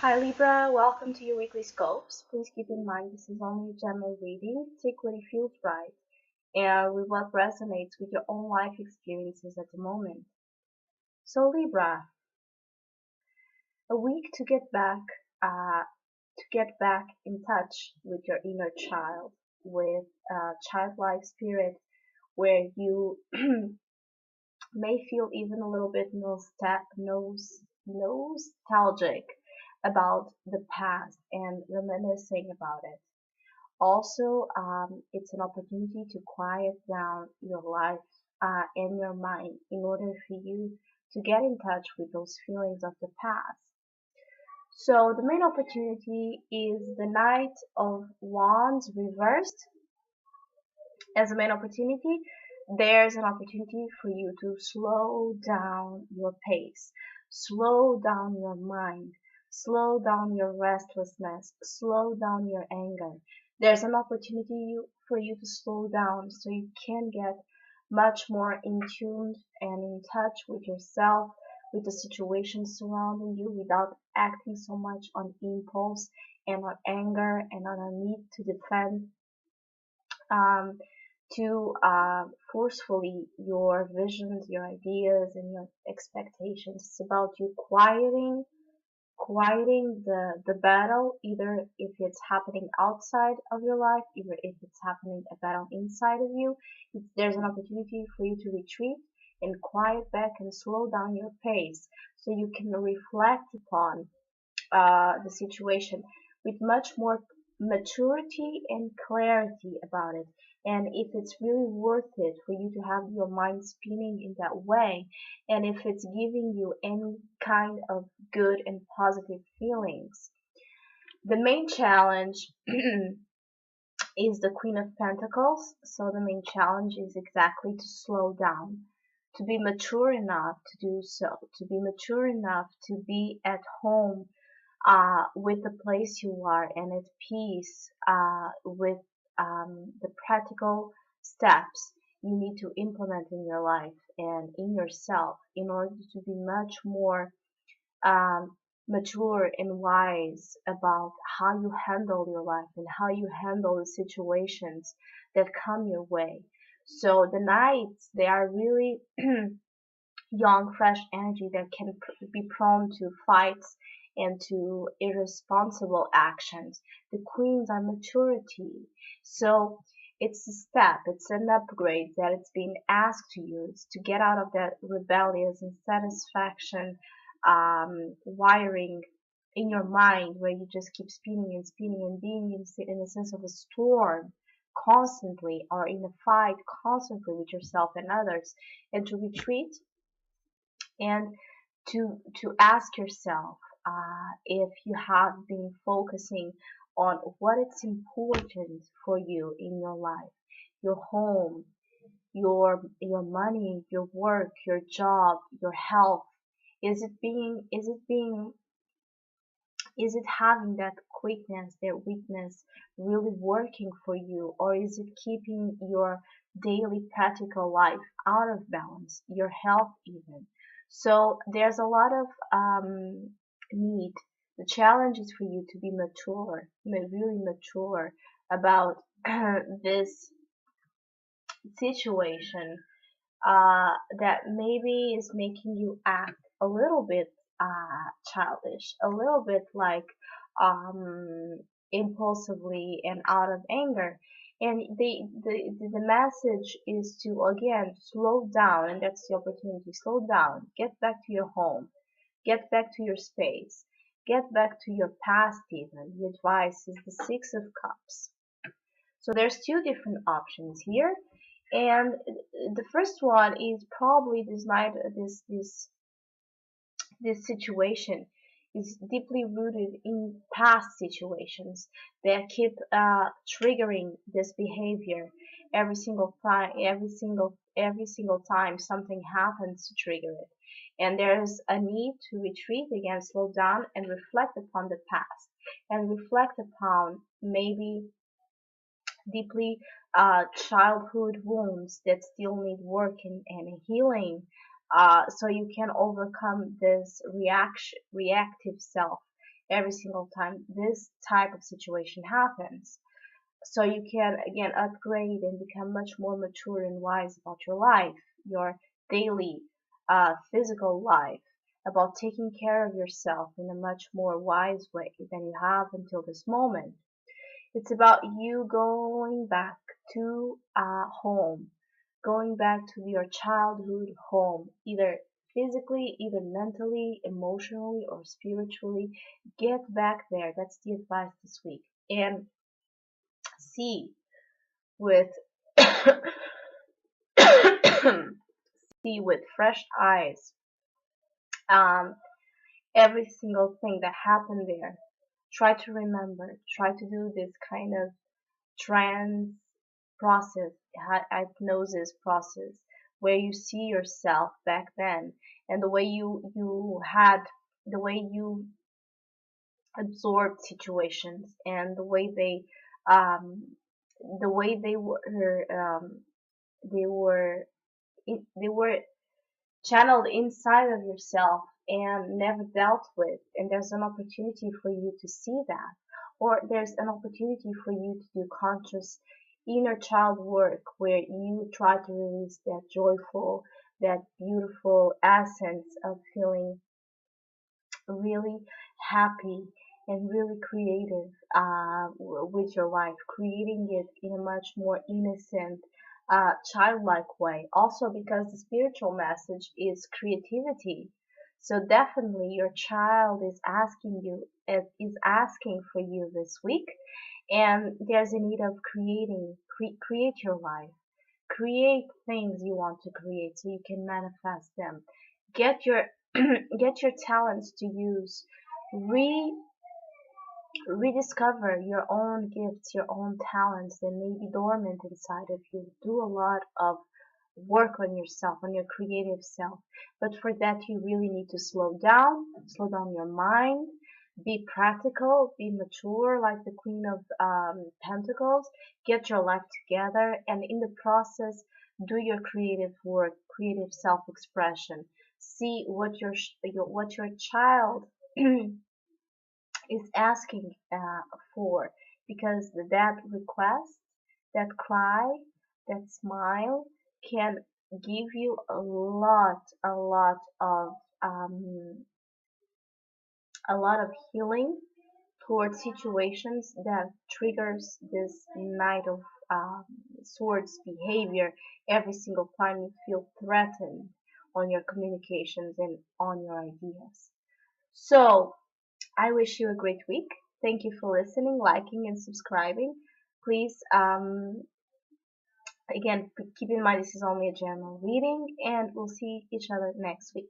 Hi Libra, welcome to your weekly scopes. Please keep in mind this is only a general reading. Take what it feels right and with what resonates with your own life experiences at the moment. So Libra, a week to get back in touch with your inner child, with a childlike spirit where you may feel even a little bit nostalgic about the past and reminiscing about it. Also, it's an opportunity to quiet down your life and your mind in order for you to get in touch with those feelings of the past. So the main opportunity is the Knight of Wands reversed. As a main opportunity, there's an opportunity for you to slow down your pace, slow down your mind, slow down your restlessness, slow down your anger. There's an opportunity for you to slow down so you can get much more in tune and in touch with yourself, with the situations surrounding you without acting so much on impulse and on anger and on a need to defend. Um, to forcefully your visions, your ideas, and your expectations. It's about you quieting the battle, either if it's happening outside of your life, either if it's happening a battle inside of you. There's an opportunity for you to retreat and quiet back and slow down your pace so you can reflect upon the situation with much more maturity and clarity about it. And if it's really worth it for you to have your mind spinning in that way, and if it's giving you any kind of good and positive feelings. The main challenge is the Queen of Pentacles, so the main challenge is exactly to slow down, to be mature enough to do so, to be mature enough to be at home with the place you are and at peace with the practical steps you need to implement in your life and in yourself in order to be much more um, mature and wise about how you handle your life and how you handle the situations that come your way. So the knights, they are really young, fresh energy that can be prone to fights and to irresponsible actions. The queens are maturity. So it's a step, it's an upgrade that it's being asked to you. It's to get out of that rebellious and satisfaction wiring in your mind where you just keep spinning and spinning and being in a sense of a storm constantly or in a fight constantly with yourself and others, and to retreat and to ask yourself if you have been focusing on what is important for you in your life, your home, your money, your work, your job, your health. Is it having that quickness, that weakness really working for you, or is it keeping your daily practical life out of balance, your health even? So there's a lot of need. The challenge is for you to be mature, really mature about this situation that maybe is making you act a little bit childish, a little bit like um, impulsively and out of anger. And the message is to again slow down, and that's the opportunity. Slow down, get back to your home, get back to your space, get back to your past. Even the advice is the Six of Cups. So there's two different options here, and the first one is probably this situation is deeply rooted in past situations that keep triggering this behavior every single time something happens to trigger it. And there's a need to retreat again, slow down, and reflect upon the past, and reflect upon maybe deeply childhood wounds that still need work and healing, so you can overcome this reactive self every single time this type of situation happens. So you can again upgrade and become much more mature and wise about your life, your daily physical life, about taking care of yourself in a much more wise way than you have until this moment. It's about you going back to home, going back to your childhood home, either physically, either mentally, emotionally, or spiritually. Get back there. That's the advice this week. And see with see with fresh eyes um, every single thing that happened there. Try to remember. Try to do this kind of trance process, hypnosis process, where you see yourself back then and the way you had, the way you absorbed situations and um, the way they were they were channeled inside of yourself and never dealt with. And there's an opportunity for you to see that. Or there's an opportunity for you to do conscious inner child work where you try to release that joyful, that beautiful essence of feeling really happy and really creative with your life, creating it in a much more innocent, childlike way. Also, because the spiritual message is creativity. So definitely your child is asking you, is asking for you this week, and there's a need of create your life, create things you want to create so you can manifest them. Get your get your talents to use. Re Rediscover your own gifts, your own talents that may be dormant inside of you. Do a lot of work on yourself, on your creative self. But for that, you really need to slow down your mind, be practical, be mature like the Queen of Pentacles, get your life together, and in the process, do your creative work, creative self-expression. See what your child is asking for, because that request, that cry, that smile can give you um, a lot of healing towards situations that triggers this Knight of Swords behavior every single time you feel threatened on your communications and on your ideas. So I wish you a great week. Thank you for listening, liking, and subscribing. Please, again, keep in mind this is only a general reading, and we'll see each other next week.